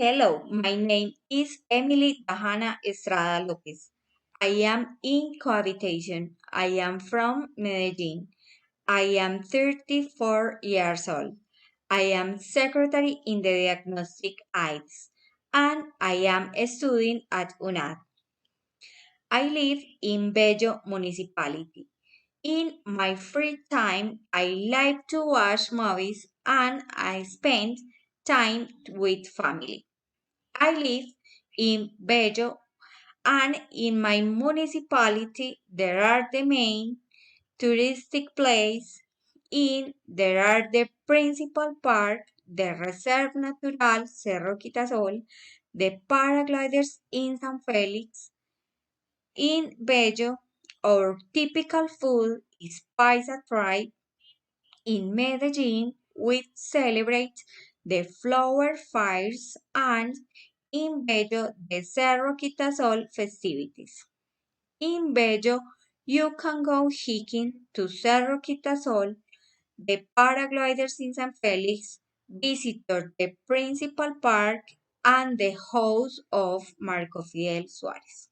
Hello, my name is Emily Dahana Estrada Lopez. I am in cohabitation. I am from Medellin. I am 34 years old. I am secretary in the diagnostic aids and I am a student at UNAD. I live in Bello municipality. In my free time, I like to watch movies and I spend time with family. I live in Bello and in my municipality there are the main touristic place in there are the principal park, the Reserve Natural Cerro Quitasol, the paragliders in San Felix. In Bello, our typical food is paisa tribe. In Medellin, we celebrate the flower fires and in Bello the Cerro Quitasol festivities. In Bello, you can go hiking to Cerro Quitasol, the paragliders in San Felix, visitor the principal park, and the house of Marco Fidel Suarez.